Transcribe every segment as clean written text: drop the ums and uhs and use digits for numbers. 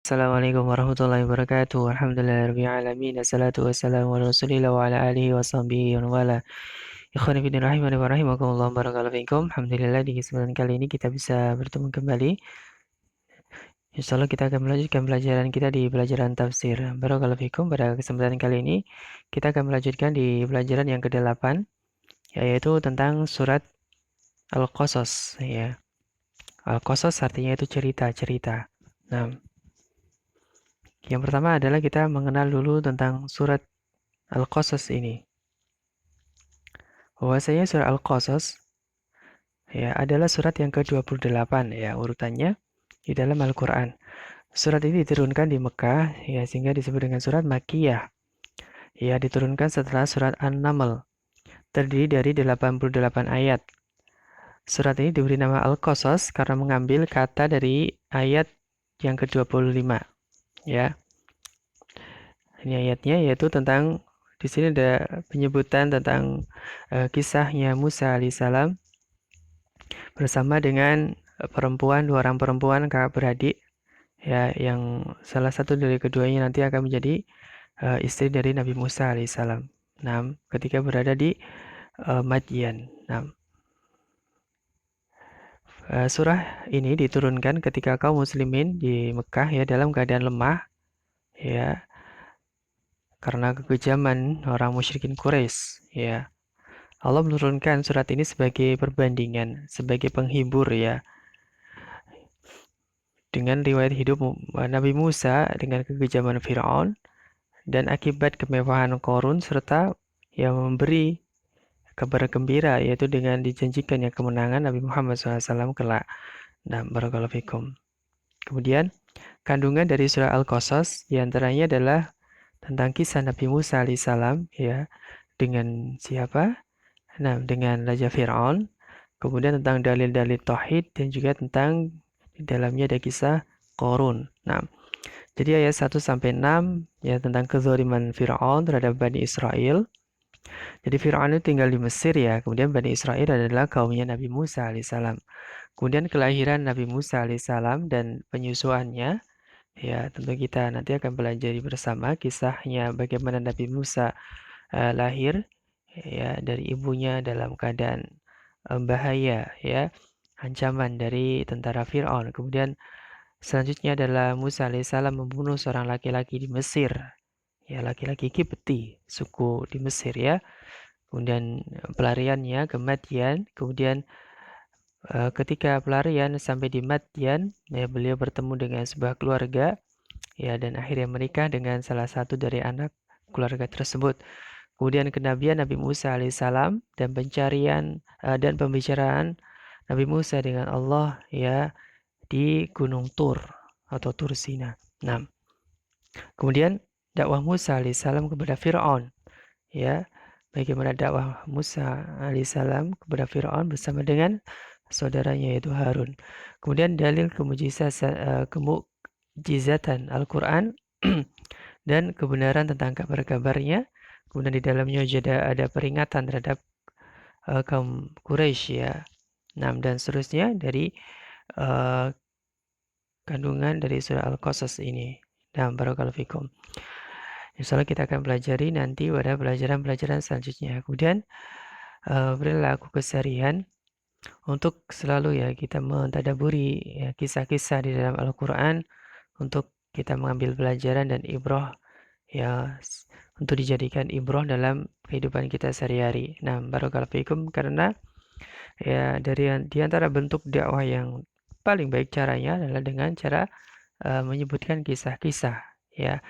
Assalamualaikum warahmatullahi wabarakatuh. Alhamdulillahirabbil alamin. Wassalatu wassalamu ala Rasulillah wa ala alihi wa sahbihi wa wala. Ikhwani fillah rahimani wa rahimakumullah barakallahu fikum. Alhamdulillah di kesempatan kali ini kita bisa bertemu kembali. Insyaallah kita akan melanjutkan pelajaran kita di pelajaran tafsir. Barakallahu fikum. Pada kesempatan kali ini kita akan melanjutkan di pelajaran yang ke-8 yaitu tentang surat Al-Qasas ya. Al-Qasas artinya itu cerita-cerita. Nah, yang pertama adalah kita mengenal dulu tentang surat Al-Qasas ini. Bahwasanya surat Al-Qasas ya adalah surat yang ke-28 ya urutannya di dalam Al-Qur'an. Surat ini diturunkan di Mekah ya sehingga disebut dengan surat Makkiyah. Ya diturunkan setelah surat An-Naml. Terdiri dari 88 ayat. Surat ini diberi nama Al-Qasas karena mengambil kata dari ayat yang ke-25 ya. Ini ayatnya yaitu tentang di sini ada penyebutan tentang kisahnya Musa alaihissalam bersama dengan dua orang perempuan kakak beradik ya yang salah satu dari keduanya nanti akan menjadi istri dari Nabi Musa alaihissalam. Nah, ketika berada di Madyan. Nah, surah ini diturunkan ketika kaum muslimin di Mekah ya dalam keadaan lemah ya karena kekejaman orang musyrikin Quraisy ya. Allah menurunkan surat ini sebagai perbandingan, sebagai penghibur ya. Dengan riwayat hidup Nabi Musa dengan kekejaman Fir'aun dan akibat kemewahan Qarun serta yang memberi kabar gembira yaitu dengan dijanjikannya kemenangan Nabi Muhammad SAW kelak. Nah, barakallahu fikum. Kemudian kandungan dari surah Al-Qasas diantaranya adalah tentang kisah Nabi Musa alaihissalam ya dengan siapa? Nah, dengan Raja Fir'aun. Kemudian tentang dalil-dalil tauhid dan juga tentang di dalamnya ada kisah Qarun. Nah, jadi ayat 1 sampai 6 ya tentang kezaliman Firaun terhadap Bani Israel. Jadi Firaun itu tinggal di Mesir ya. Kemudian Bani Israel adalah kaumnya Nabi Musa alaihissalam. Kemudian kelahiran Nabi Musa alaihissalam dan penyusuannya ya tentu kita nanti akan pelajari bersama kisahnya bagaimana Nabi Musa lahir ya dari ibunya dalam keadaan bahaya ya ancaman dari tentara Firaun. Kemudian selanjutnya adalah Musa alaihissalam membunuh seorang laki-laki di Mesir. Ya, laki-laki Kipti, suku di Mesir ya. Kemudian pelariannya ke Madian. Kemudian ketika pelarian sampai di Madian, ya, beliau bertemu dengan sebuah keluarga. Ya, dan akhirnya menikah dengan salah satu dari anak keluarga tersebut. Kemudian kenabian Nabi Musa alaihissalam dan pencarian dan pembicaraan Nabi Musa dengan Allah ya di Gunung Tur atau Tur Sina. Nah, kemudian dakwah Musa alaihissalam kepada Fir'aun, ya, bagaimana dakwah Musa alaihissalam kepada Fir'aun bersama dengan saudaranya yaitu Harun. Kemudian dalil kemujizatan Al-Quran dan kebenaran tentang kabar-kabarnya. Kemudian di dalamnya juga ada peringatan terhadap kaum Quraisy ya. Nah, dan seterusnya dari kandungan dari surah Al-Qasas ini. Nah, barakallahu fikum. Insyaallah kita akan pelajari nanti pada pelajaran-pelajaran selanjutnya. Kemudian perilaku keseharian untuk selalu ya kita mentadaburi ya, kisah-kisah di dalam Al-Qur'an untuk kita mengambil pelajaran dan ibrah ya untuk dijadikan ibrah dalam kehidupan kita sehari-hari. Nah, barakallahu fikum karena ya dari di antara bentuk dakwah yang paling baik caranya adalah dengan cara menyebutkan kisah-kisah ya.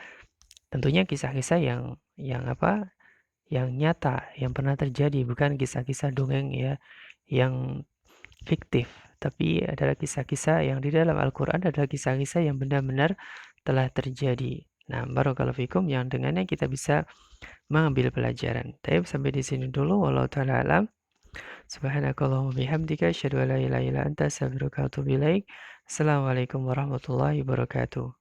Tentunya kisah-kisah yang apa? Yang nyata, yang pernah terjadi, bukan kisah-kisah dongeng ya yang fiktif, tapi adalah kisah-kisah yang di dalam Al-Qur'an adalah kisah-kisah yang benar-benar telah terjadi. Nah, barakallahu fikum yang dengannya kita bisa mengambil pelajaran. Baik, sampai di sini dulu wallahu taala alam. Subhanakallahumma bihamdika asyhadu an la ilaha illa anta astaghfiruka wa atubu ilaik. Assalamualaikum warahmatullahi wabarakatuh.